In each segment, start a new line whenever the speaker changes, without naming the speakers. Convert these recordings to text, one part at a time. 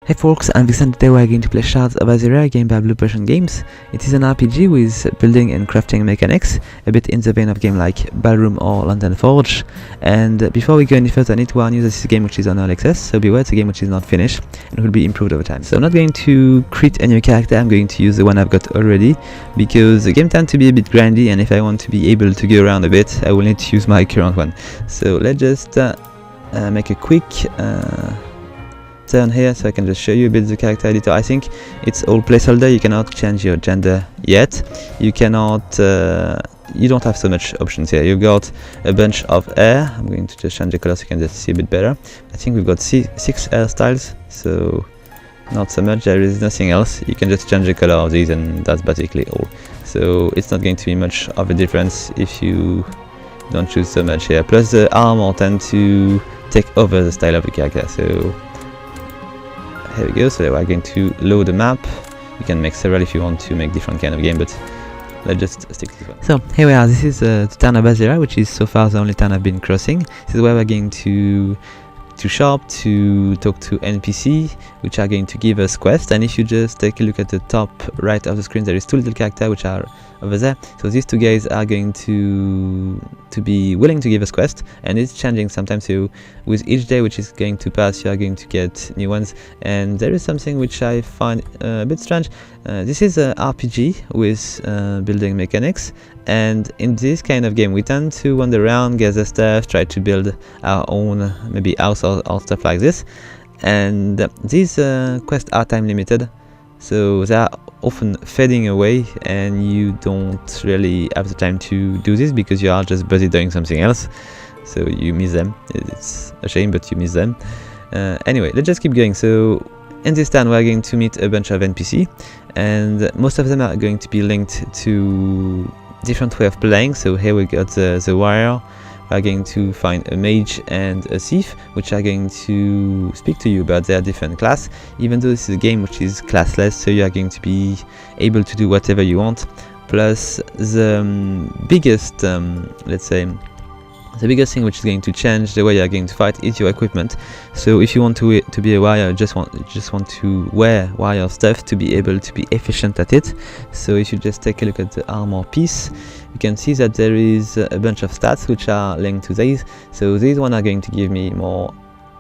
Hey folks, and today we're going to play Shards of Azuria, a game by Blue Potion Games. It is an RPG with building and crafting mechanics, a bit in the vein of game like Ballroom or London Forge. And before we go any further, I need to warn you this is a game which is on early access, so beware, it's a game which is not finished and will be improved over time. So I'm not going to create a new character, I'm going to use the one I've got already, because the game tends to be a bit grindy, and if I want to be able to go around a bit, I will need to use my current one. So let's just make a quick turn here so I can just show you a bit the character editor. I think it's all placeholder. You cannot change your gender yet. You cannot you don't have so much options here. You've got a bunch of hair. I'm going to just change the color so you can just see a bit better. I think we've got 6 hairstyles, so not so much. There is nothing else. You can just change the color of these and that's basically all. So it's not going to be much of a difference if you don't choose so much here. Plus the armor tend to take over the style of the character. So here we go. So we're going to load the map. You can make several if you want to make different kind of game, but let's just stick to this one. So here we are. This is the town of Azuria, which is so far the only town I've been crossing. This is where we're going to shop, to talk to NPC, which are going to give us quests. And if you just take a look at the top right of the screen, there is 2 little characters which are over there. So these 2 guys are going to be willing to give us quests, and it's changing sometimes. So with each day which is going to pass, you are going to get new ones. And there is something which I find a bit strange. This is a RPG with building mechanics, and in this kind of game we tend to wander around, gather stuff, try to build our own maybe house or stuff like this. And these quests are time limited, so they are often fading away and you don't really have the time to do this because you are just busy doing something else, so you miss them. It's a shame, but you miss them. Anyway, let's just keep going. So in this town we're going to meet a bunch of NPC, and most of them are going to be linked to different way of playing. So here we got the warrior. We're going to find a mage and a thief, which are going to speak to you about their different class, even though this is a game which is classless, so you are going to be able to do whatever you want. Plus the biggest, let's say, the biggest thing which is going to change the way you are going to fight is your equipment. So if you want to be a warrior, just want to wear warrior stuff to be able to be efficient at it. So if you just take a look at the armor piece, you can see that there is a bunch of stats which are linked to these. So these one are going to give me more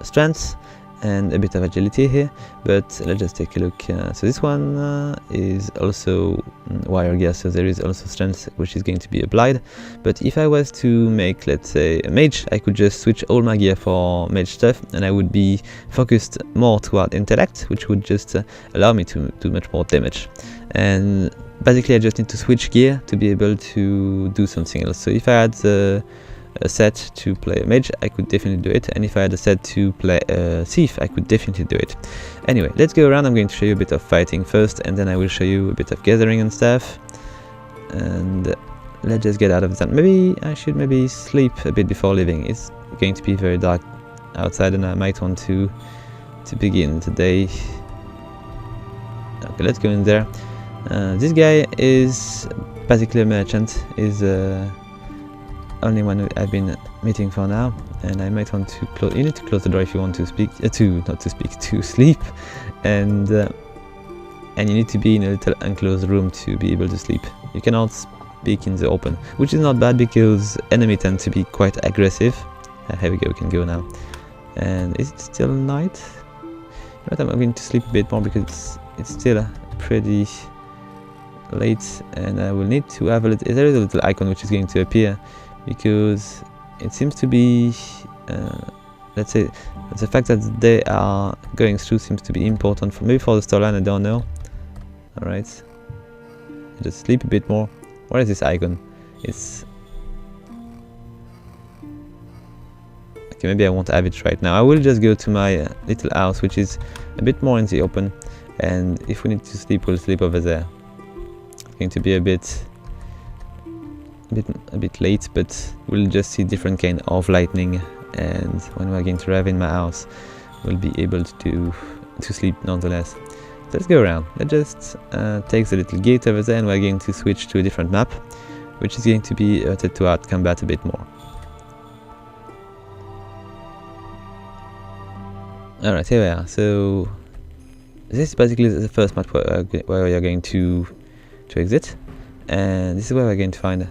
strength and a bit of agility here, but let's just take a look. So this one is also warrior gear, so there is also strength which is going to be applied. But if I was to make, let's say, a mage, I could just switch all my gear for mage stuff, and I would be focused more toward intellect, which would just allow me to do much more damage. And basically I just need to switch gear to be able to do something else. So if I had a set to play a mage, I could definitely do it, and if I had a set to play a thief, I could definitely do it. Anyway, let's go around. I'm going to show you a bit of fighting first, and then I will show you a bit of gathering and stuff. And let's just get out of that. Maybe I should sleep a bit before leaving. It's going to be very dark outside, and I might want to begin today. Okay, let's go in there. This guy is basically a merchant. Is only one I've been meeting for now, and I might want to close. You need to close the door if you want to speak, to sleep, and you need to be in a little enclosed room to be able to sleep. You cannot speak in the open, which is not bad because enemies tend to be quite aggressive. Here we go, we can go now. And is it still night? But I'm going to sleep a bit more because it's still pretty late, and I will need to have a little. There is a little icon which is going to appear, because it seems to be, let's say, the fact that they are going through seems to be important for maybe for the storyline. I don't know. All right, just sleep a bit more. Where is this icon? It's okay. Maybe I won't have it right now. I will just go to my little house, which is a bit more in the open, and if we need to sleep, we'll sleep over there. It's going to be a bit late, but we'll just see different kind of lightning, and when we're going to arrive in my house, we'll be able to sleep nonetheless. Let's go around. Let's just take the little gate over there, and we're going to switch to a different map, which is going to be toward combat a bit more. Alright, here we are. So this is basically the first map where we are going to exit, and this is where we're going to find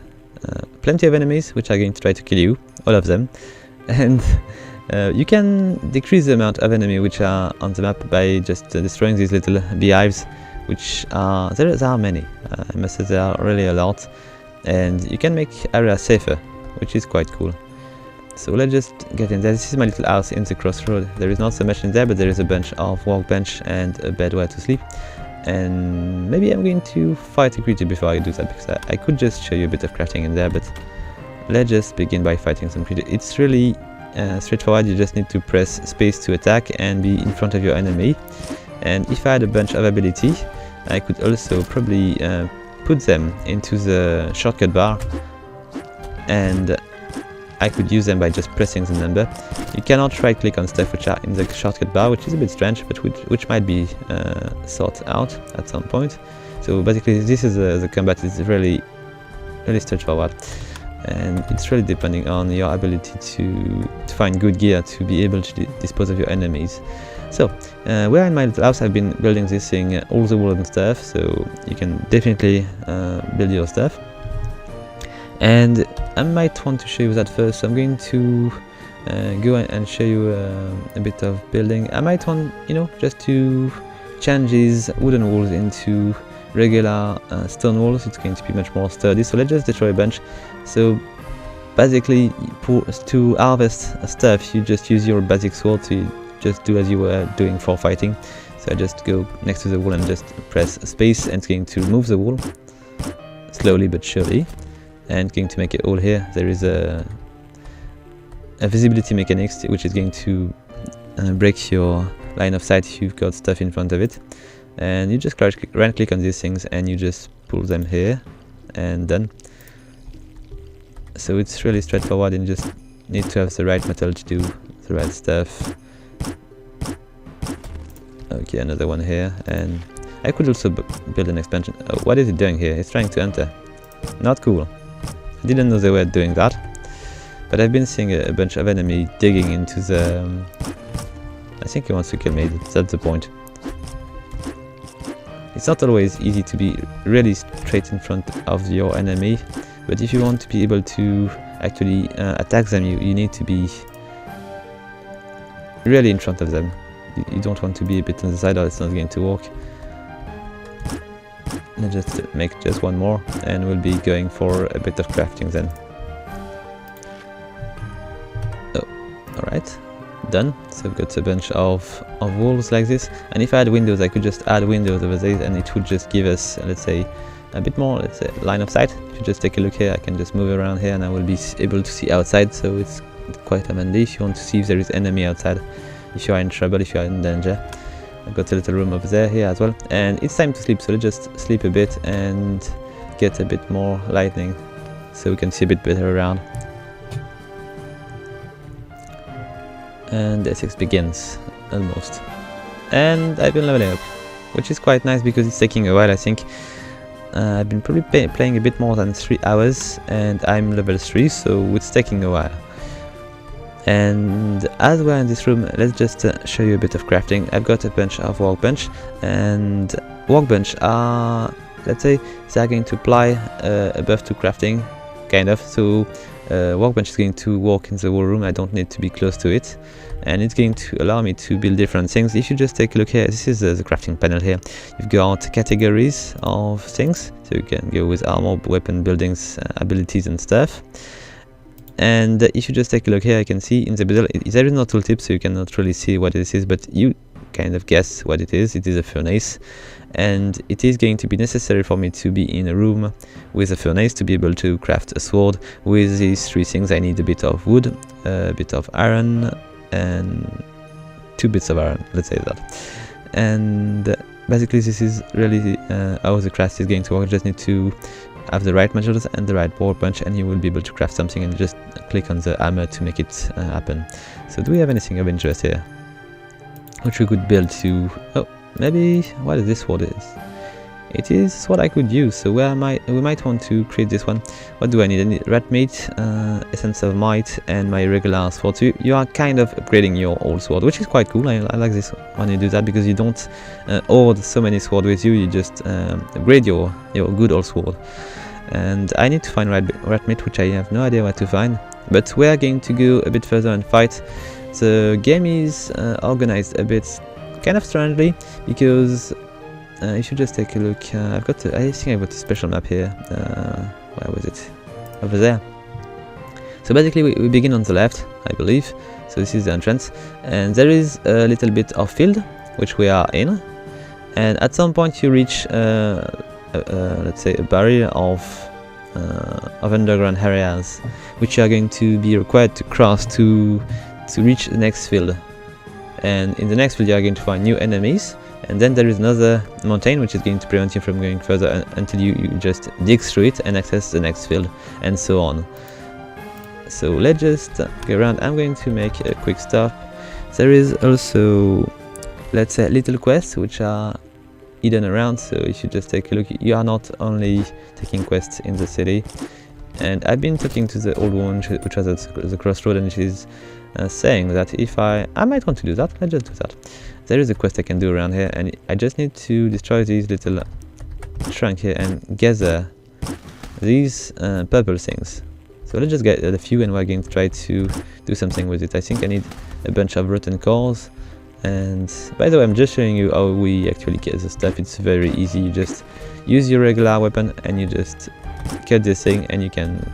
plenty of enemies which are going to try to kill you, all of them, and you can decrease the amount of enemy which are on the map by just destroying these little beehives, which are there are many. I must say there are really a lot, and you can make areas safer, which is quite cool. So let's just get in there. This is my little house in the crossroad. There is not so much in there, but there is a bunch of workbench and a bed where to sleep. And maybe I'm going to fight a creature before I do that, because I could just show you a bit of crafting in there, but let's just begin by fighting some creature. It's really straightforward. You just need to press space to attack and be in front of your enemy. And if I had a bunch of ability, I could also probably put them into the shortcut bar, and I could use them by just pressing the number. You cannot right click on stuff which are in the shortcut bar, which is a bit strange, but which might be sorted out at some point. So basically this is the combat is really straightforward, and it's really depending on your ability to find good gear to be able to dispose of your enemies. So we're in my little house. I've been building this thing, all the wood and stuff, so you can definitely build your stuff. And I might want to show you that first, so I'm going to go and show you a bit of building. I might want, just to change these wooden walls into regular stone walls. It's going to be much more sturdy, so let's just destroy a bunch. So basically, to harvest stuff, you just use your basic sword to just do as you were doing for fighting. So I just go next to the wall and just press space, and it's going to remove the wall, slowly but surely. And going to make it all here. There is a visibility mechanics which is going to break your line of sight if you've got stuff in front of it. And you just right click on these things and you just pull them here, and done. So it's really straightforward, and you just need to have the right metal to do the right stuff. Okay, another one here, and I could also build an expansion. Oh, what is it doing here? It's trying to enter. Not cool. I didn't know they were doing that, but I've been seeing a bunch of enemy digging into the... I think he wants to kill me, that's the point. It's not always easy to be really straight in front of your enemy, but if you want to be able to actually attack them, you need to be really in front of them. You don't want to be a bit on the side, or it's not going to work. Let's just make just one more, and we'll be going for a bit of crafting then. Oh, alright, done. So I've got a bunch of walls like this, and if I had windows, I could just add windows over there, and it would just give us, let's say, a bit more, let's say, line of sight. If you just take a look here, I can just move around here, and I will be able to see outside, so it's quite handy if you want to see if there is enemy outside, if you are in trouble, if you are in danger. I've got a little room over there here as well, and it's time to sleep, so let's just sleep a bit and get a bit more lightning so we can see a bit better around. And the 6 begins, almost. And I've been leveling up, which is quite nice because it's taking a while. I think I've been probably playing a bit more than 3 hours, and I'm level 3, so it's taking a while. And as we're in this room, let's just show you a bit of crafting. I've got a bunch of workbench, and workbench are, let's say, they are going to apply a buff to crafting, kind of. So workbench is going to work in the whole room. I don't need to be close to it, and it's going to allow me to build different things. If you just take a look here, this is the crafting panel here. You've got categories of things, so you can go with armor, weapon, buildings, abilities and stuff. And if you just take a look here, I can see in the middle there is no tooltip, so you cannot really see what this is, but you kind of guess what it is. It is a furnace, and it is going to be necessary for me to be in a room with a furnace to be able to craft a sword. With these 3 things, I need a bit of wood, a bit of iron, and 2 bits of iron, let's say that. And basically this is really how the craft is going to work. You just need to have the right materials and the right workbench, and you will be able to craft something, and just click on the hammer to make it happen. So do we have anything of interest here which we could build to... oh, maybe what is this sword is? it is what I could use. So we might want to create this one. What do I need? I need rat meat, essence of might, and my regular sword. So you are kind of upgrading your old sword, which is quite cool. I like this when you do that, because you don't hoard so many swords with you. You just upgrade your good old sword. And I need to find rat meat, which I have no idea where to find. But we are going to go a bit further and fight. The game is organized a bit kind of strangely, because if you just take a look, I think I've got a special map here. Where was it? Over there. So basically we begin on the left, I believe. So this is the entrance, and there is a little bit of field which we are in, and at some point you reach let's say a barrier of underground areas which you are going to be required to cross to reach the next field. And in the next field you are going to find new enemies, and then there is another mountain which is going to prevent you from going further until you just dig through it and access the next field, and so on. So let's just go around. I'm going to make a quick stop. There is also, let's say, little quests which are hidden around, so if you just take a look, you are not only taking quests in the city. And I've been talking to the old woman which was at the crossroad, and she's saying that if I might want to do that, let's just do that. There is a quest I can do around here, and I just need to destroy these little trunk here and gather these purple things. So let's just get a few, and we're going to try to do something with it. I think I need a bunch of rotten cores. And by the way, I'm just showing you how we actually get the stuff. It's very easy. You just use your regular weapon and you just cut this thing, and you can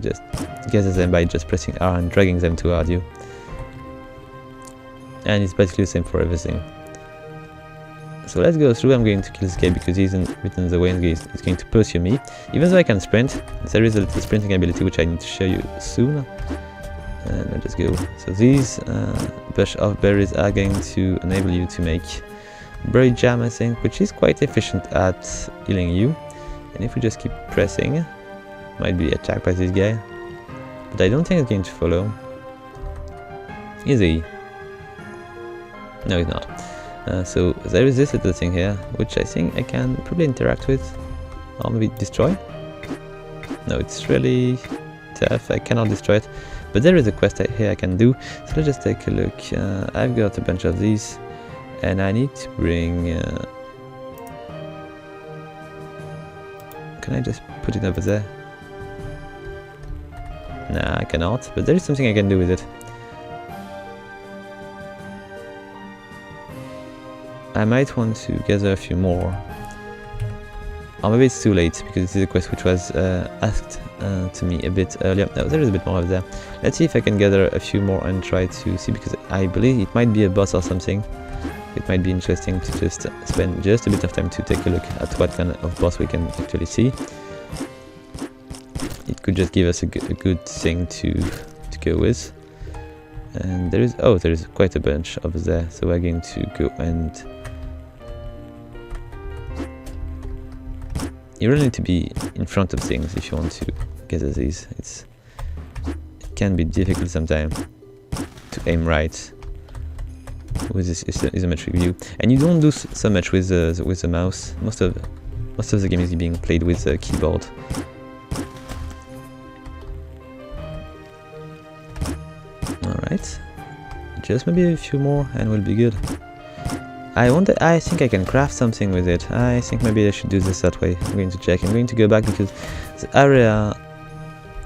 just gather them by just pressing R and dragging them toward you. And it's basically the same for everything. So let's go through. I'm going to kill this guy because he's within the way, and he's going to pursue me. Even though I can sprint, there is a little sprinting ability which I need to show you soon. And let's just go. So these bunch of berries are going to enable you to make berry jam, I think, which is quite efficient at healing you. And if we just keep pressing, might be attacked by this guy, but I don't think it's going to follow. Is he? No, he's not. So there is this little thing here, which I think I can probably interact with, or maybe destroy. No, it's really tough. I cannot destroy it. But there is a quest here I can do. So let's just take a look. I've got a bunch of these, and I need to bring. Can I just put it over there? Nah, I cannot. But there is something I can do with it. I might want to gather a few more. Or maybe it's too late, because this is a quest which was asked to me a bit earlier. No, there is a bit more over there. Let's see if I can gather a few more and try to see, because I believe it might be a boss or something. It might be interesting to just spend just a bit of time to take a look at what kind of boss we can actually see. It could just give us a good thing to go with. And there is quite a bunch over there, so we're going to go and you really need to be in front of things if you want to gather these. It can be difficult sometimes to aim right with this isometric view, and you don't do so much with the mouse. Most of the game is being played with the keyboard. All right, just maybe a few more, and we'll be good. I think I can craft something with it. I think maybe I should do this that way. I'm going to check. I'm going to go back because the area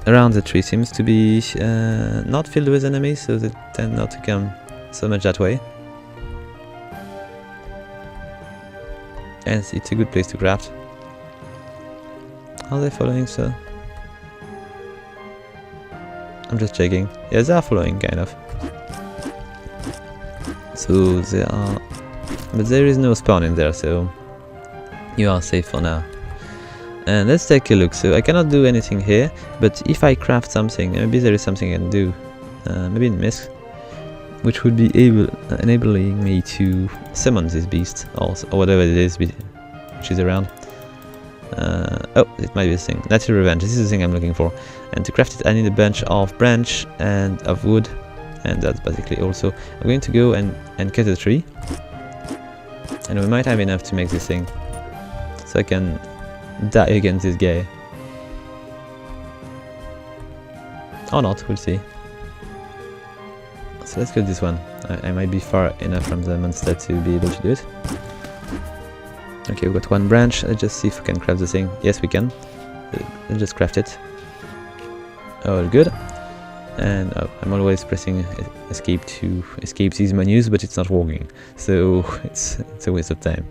around the tree seems to be not filled with enemies, so they tend not to come so much that way. And it's a good place to craft. Are they following, sir? I'm just checking. Yes, they are following, kind of. So they are... But there is no spawn in there, so you are safe for now. And let's take a look. So I cannot do anything here, but if I craft something, maybe there is something I can do. Maybe in Mist, which would be enabling me to summon this beast, or whatever it is which is around. Oh, it might be this thing. Natural Revenge. This is the thing I'm looking for. And to craft it, I need a bunch of branch and of wood, and that's basically also. I'm going to go and cut a tree. And we might have enough to make this thing. so I can die against this guy. Or not, we'll see. So let's get this one. I might be far enough from the monster to be able to do it. Okay, we've got one branch. Let's just see if we can craft the thing. Yes, we can. Let's just craft it. Oh, good. And oh, I'm always pressing escape to escape these menus, but it's not working. So it's a waste of time.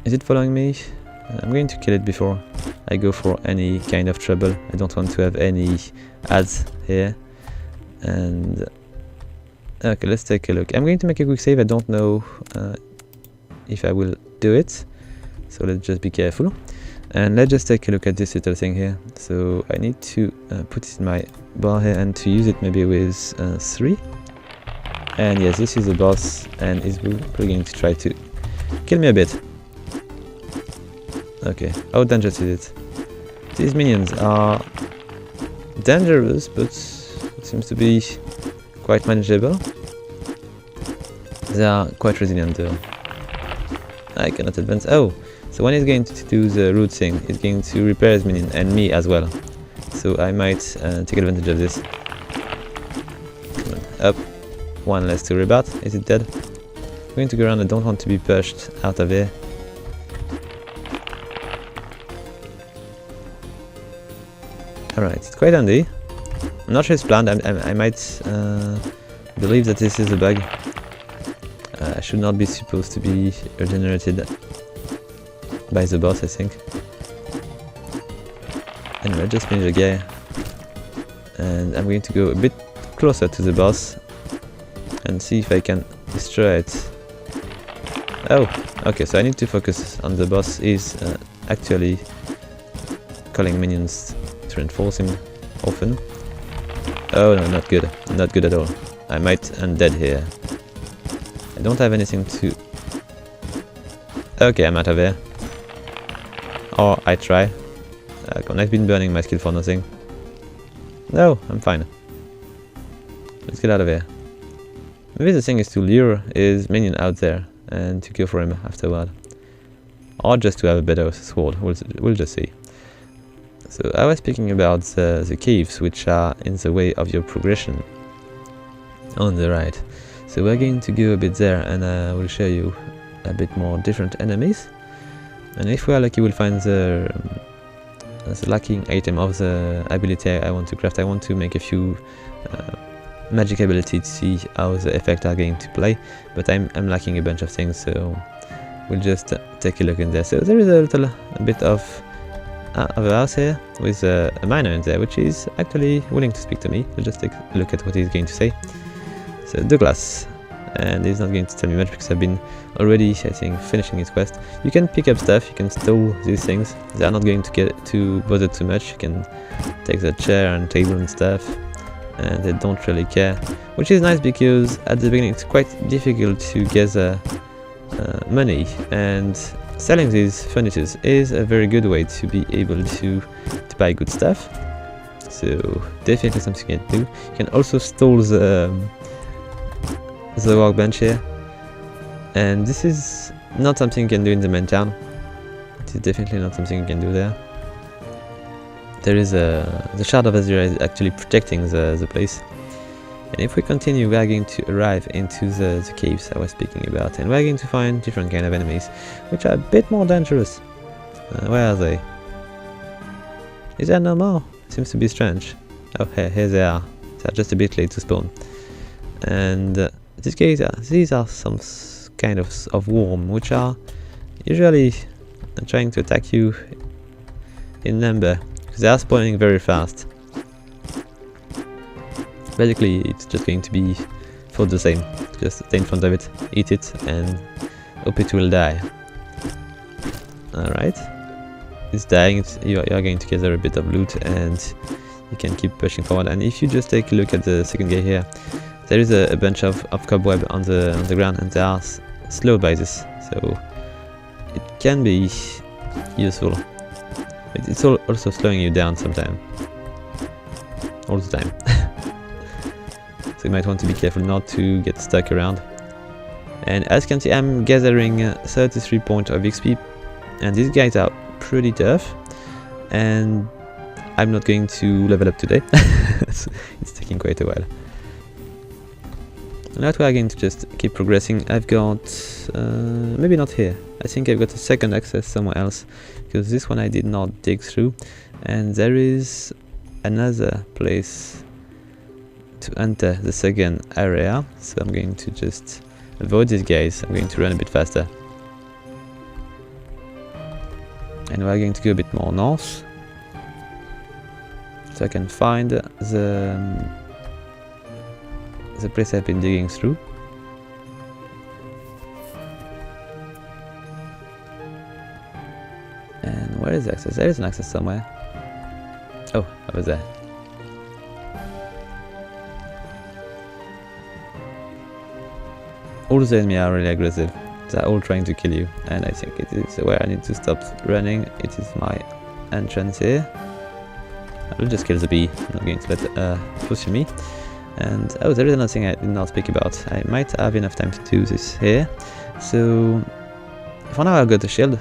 Is it following me? I'm going to kill it before I go for any kind of trouble. I don't want to have any ads here. And okay, let's take a look. I'm going to make a quick save. I don't know if I will do it, so let's just be careful. And let's just take a look at this little thing here. So I need to put it in my bar here and to use it maybe with 3. And yes, this is the boss, and he's going to try to kill me a bit. Okay, how dangerous is it? These minions are dangerous, but it seems to be quite manageable. They are quite resilient though. I cannot advance. Oh, so when he's going to do the root thing, he's going to repair his minion and me as well. So I might take advantage of this. Come on, up. One less to rebut. Is it dead? I'm going to go around. I don't want to be pushed out of here. Alright, it's quite handy. I'm not sure it's planned. I might believe that this is a bug. I should not be supposed to be regenerated by the boss, I think. Anyway, just finish the guy. And I'm going to go a bit closer to the boss and see if I can destroy it. Oh, okay, so I need to focus on the boss. He's actually calling minions to reinforce him often. Oh no, not good. Not good at all. I might end dead here. I don't have anything to... Okay, I'm out of here. Or I try. I've been burning my skill for nothing. No, I'm fine. Let's get out of here. Maybe the thing is to lure his minion out there and to go for him afterward. Or just to have a better sword. We'll just see. So I was speaking about the caves which are in the way of your progression on the right. So we're going to go a bit there, and I will show you a bit more different enemies. And if we are lucky, we'll find the lacking item of the ability I want to craft. I want to make a few magic ability to see how the effects are going to play, but I'm lacking a bunch of things, so we'll just take a look in there. So there is a bit of a house here with a miner in there, which is actually willing to speak to me. We'll just take a look at what he's going to say. So Douglas, and he's not going to tell me much because I've been already, I think, finishing his quest. You can pick up stuff, you can steal these things. They are not going to get too bothered too much. You can take the chair and table and stuff, and they don't really care, which is nice because at the beginning it's quite difficult to gather money, and selling these furnitures is a very good way to be able to buy good stuff. So definitely something you can do. You can also steal the workbench here, and this is not something you can do in the main town. It is definitely not something you can do there. There is the Shards of Azuria is actually protecting the place. And if we continue, we are going to arrive into the caves I was speaking about, and we are going to find different kind of enemies, which are a bit more dangerous. Where are they? Is there no more? Seems to be strange. Oh, here they are. They are just a bit late to spawn. And these are some kind of worm, which are usually trying to attack you in number, because they are spawning very fast. Basically, it's just going to be for the same. Just stay in front of it, eat it, and hope it will die. Alright. It's dying, you are going to gather a bit of loot, and you can keep pushing forward. And if you just take a look at the second guy here, there is a bunch of cobweb on the ground, and they are slowed by this. So it can be useful. But it's also slowing you down sometime. All the time. So you might want to be careful not to get stuck around. And as you can see, I'm gathering 33 points of XP, and these guys are pretty tough, and I'm not going to level up today. It's taking quite a while. Now we are going to just keep progressing. I've got maybe not here. I think I've got a second access somewhere else, because this one I did not dig through, and there is another place to enter the second area. So I'm going to just avoid these guys. I'm going to run a bit faster, and we're going to go a bit more north, so I can find the place I've been digging through. And where is the access? There is an access somewhere. Oh, over there. All the enemies are really aggressive. They're all trying to kill you, and I think it is where I need to stop running. It is my entrance here. I will just kill the bee. I'm not going to let it pursue me. And oh, there is another thing I did not speak about. I might have enough time to do this here. So for now I've got a shield,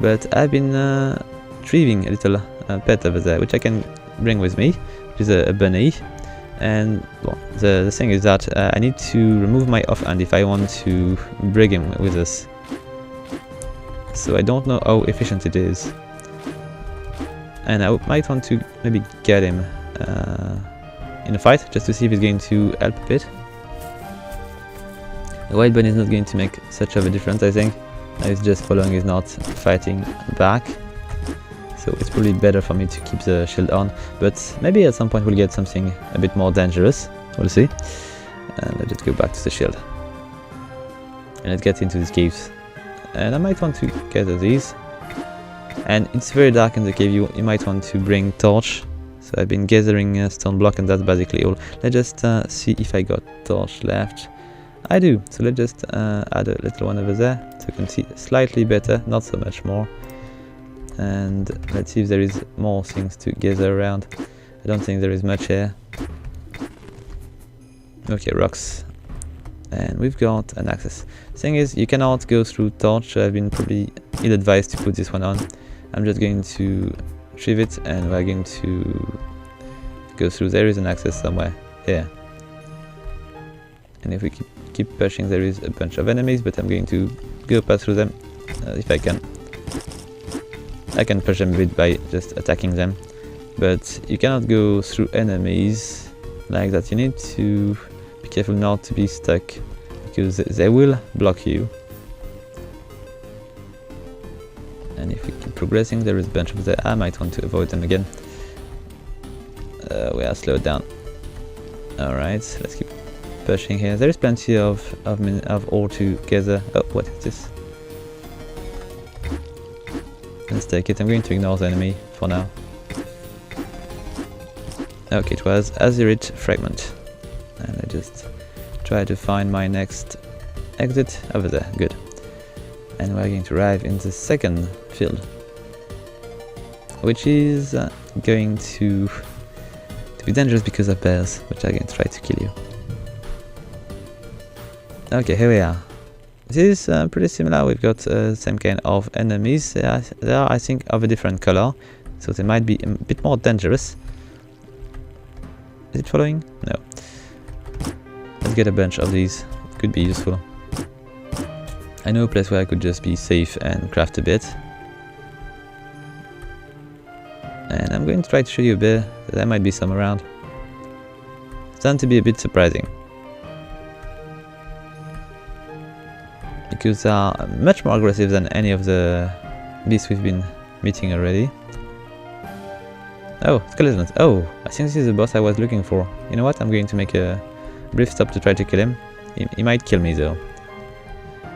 but I've been retrieving a little pet over there, which I can bring with me, which is a bunny. And well, the thing is that I need to remove my offhand if I want to bring him with us. So I don't know how efficient it is, and I might want to maybe get him in a fight, just to see if it's going to help a bit. The white bunny is not going to make such of a difference, I think. He's just following, he's not fighting back. So it's probably better for me to keep the shield on, but maybe at some point we'll get something a bit more dangerous. We'll see. And let's just go back to the shield. And let's get into these caves. And I might want to gather these. And it's very dark in the cave, you might want to bring torch. So I've been gathering a stone block, and that's basically all. Let's just see if I got torch left. I do, so let's just add a little one over there, so you can see slightly better, not so much more. And let's see if there is more things to gather around. I don't think there is much here. Okay, rocks. And we've got an access. Thing is, you cannot go through torch, so I've been probably ill-advised to put this one on. I'm just going to retrieve it, and we're going to go through. There is an access somewhere here. And if we keep pushing, there is a bunch of enemies, but I'm going to go pass through them if I can. I can push them a bit by just attacking them, but you cannot go through enemies like that. You need to be careful not to be stuck, because they will block you. And if we keep progressing, there is a bunch of them. I might want to avoid them again. We are slowed down. Alright, let's keep pushing here. There is plenty of ore to gather. Oh, what is this? Let's take it. I'm going to ignore the enemy for now. Okay, it was Azurite fragment. And I just try to find my next exit over there. Good. And we're going to arrive in the second field, which is going to be dangerous because of bears, which are going to try to kill you. Okay, here we are. This is pretty similar. We've got same kind of enemies. They are, I think, of a different color, so they might be a bit more dangerous. Is it following? No. Let's get a bunch of these. It could be useful. I know a place where I could just be safe and craft a bit. And I'm going to try to show you a bit. There might be some around. It's going to be a bit surprising, because they are much more aggressive than any of the beasts we've been meeting already. Oh, skeletons. Oh, I think this is the boss I was looking for. You know what? I'm going to make a brief stop to try to kill him. He might kill me though.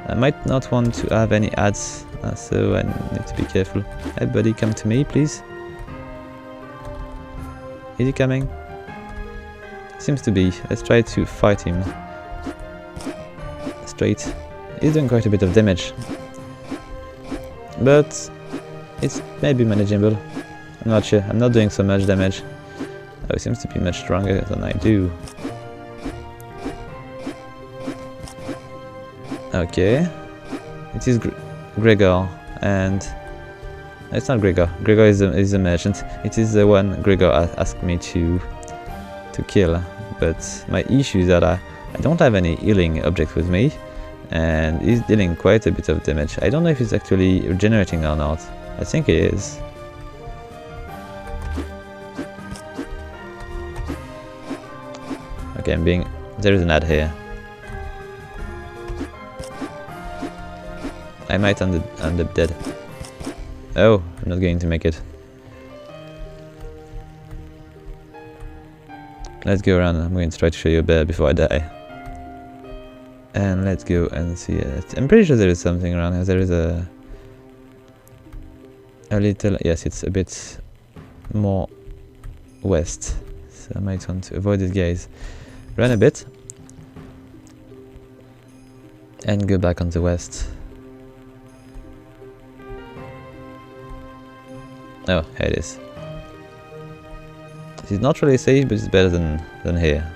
I might not want to have any ads, so I need to be careful. Hey buddy, come to me, please. Is he coming? Seems to be. Let's try to fight him straight. He's doing quite a bit of damage, but it's maybe manageable. I'm not sure. I'm not doing so much damage. Oh, he seems to be much stronger than I do. Okay. It is Gregor, and it's not Gregor. Gregor is a merchant. It is the one Gregor asked me to kill. But my issue is that I don't have any healing object with me, and he's dealing quite a bit of damage. I don't know if he's actually regenerating or not. I think he is. Okay, there is an ad here. I might end up dead. Oh, I'm not going to make it. Let's go around. I'm going to try to show you a bear before I die. And let's go and see it. I'm pretty sure there is something around here. There is a little... Yes, it's a bit more west. So I might want to avoid these guys. Run a bit. And go back on the west. Oh, here it is. This is not really safe, but it's better than here.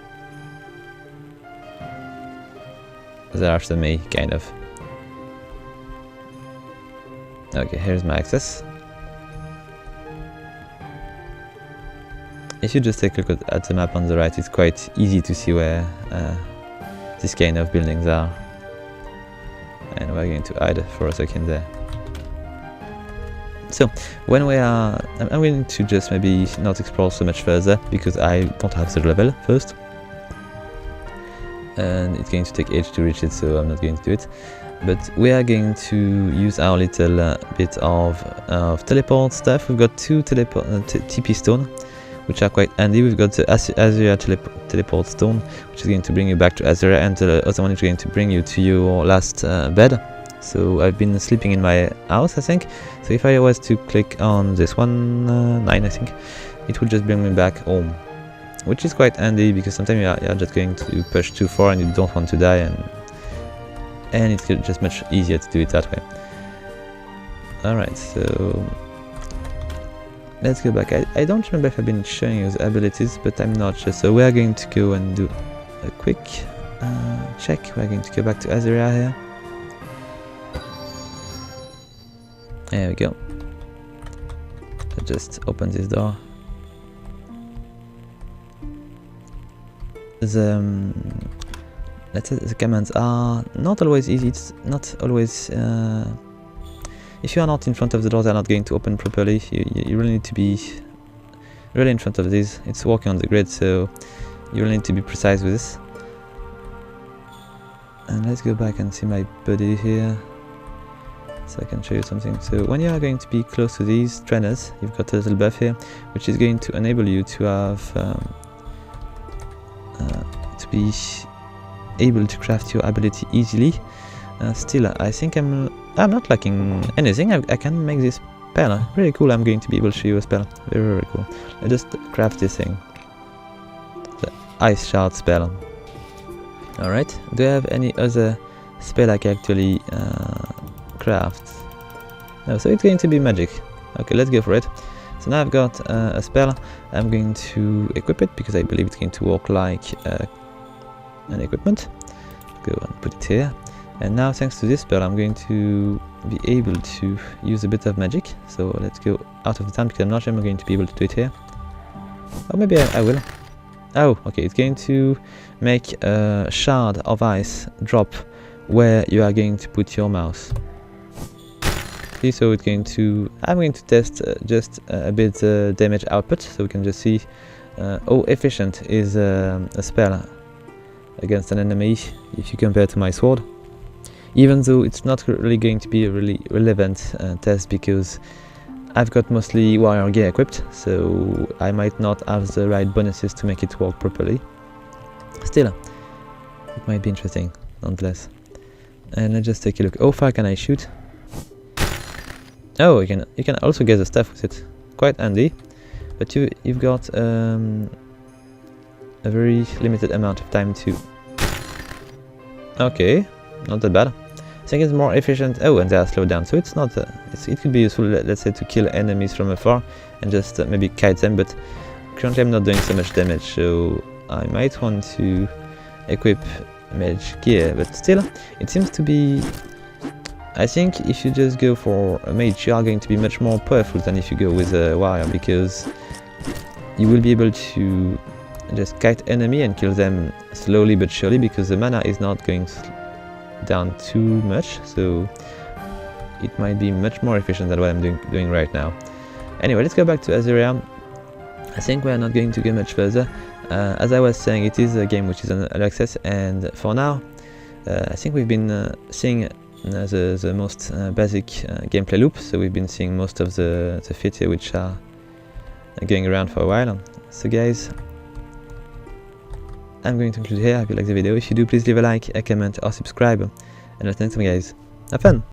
They're after me, kind of. Okay, here's my access. If you just take a look at the map on the right, it's quite easy to see where these kind of buildings are. And we're going to hide for a second there. So, when we are... I'm going to just maybe not explore so much further, because I don't have the level first. And it's going to take age to reach it, so I'm not going to do it. But we are going to use our little bit of teleport stuff. We've got two TP stone, which are quite handy. We've got the Azuria teleport stone, which is going to bring you back to Azuria, and the other one is going to bring you to your last bed. So I've been sleeping in my house, I think. So if I was to click on this one, 9 I think, it would just bring me back home. Which is quite handy, because sometimes you're just going to push too far and you don't want to die, and it's just much easier to do it that way. Alright, so let's go back. I don't remember if I've been showing you the abilities, but I'm not sure. So we're going to go and do a quick check. We're going to go back to Azuria here. There we go. I'll just open this door. Let's say the commands are not always easy. It's not always... if you are not in front of the door, they're not going to open properly. You really need to be really in front of this. It's working on the grid, so you really need to be precise with this. And let's go back and see my buddy here, so I can show you something. So when you are going to be close to these trainers, you've got a little buff here, which is going to enable you to have to be able to craft your ability easily. Still, I think I'm not lacking anything. I can make this spell. Really cool. I'm going to be able to show you a spell. Very, very cool. I just craft this thing. The ice shard spell. Alright. Do I have any other spell I can actually craft? No, so it's going to be magic. Okay, let's go for it. So now I've got a spell. I'm going to equip it, because I believe it's going to work like an equipment. Go and put it here. And now, thanks to this spell, I'm going to be able to use a bit of magic. So let's go out of the town, because I'm not sure I'm going to be able to do it here. Or maybe I will. Oh, okay, it's going to make a shard of ice drop where you are going to put your mouse. See, so it's going to... I'm going to test just a bit the damage output, so we can just see how efficient is a spell against an enemy if you compare to my sword. Even though it's not really going to be a really relevant test, because I've got mostly warrior gear equipped, so I might not have the right bonuses to make it work properly. Still, it might be interesting, nonetheless. And let's just take a look. How far can I shoot? Oh, you can also get the stuff with it. Quite handy, but you've got a very limited amount of time to... Okay, not that bad. I think it's more efficient. Oh, and they are slowed down, so it's not... it could be useful, let's say, to kill enemies from afar and just maybe kite them, but currently I'm not doing so much damage, so I might want to equip mage gear, but still, it seems to be... I think if you just go for a mage, you are going to be much more powerful than if you go with a warrior, because you will be able to just kite enemy and kill them slowly but surely, because the mana is not going down too much, so it might be much more efficient than what I'm doing right now. Anyway, let's go back to Azuria. I think we are not going to go much further. As I was saying, it is a game which is on early access, and for now, I think we've been seeing the most basic gameplay loop, so we've been seeing most of the feats here which are going around for a while. So guys, I'm going to conclude here. I hope you like the video. If you do, please leave a like, a comment or subscribe, and until next time guys, have fun!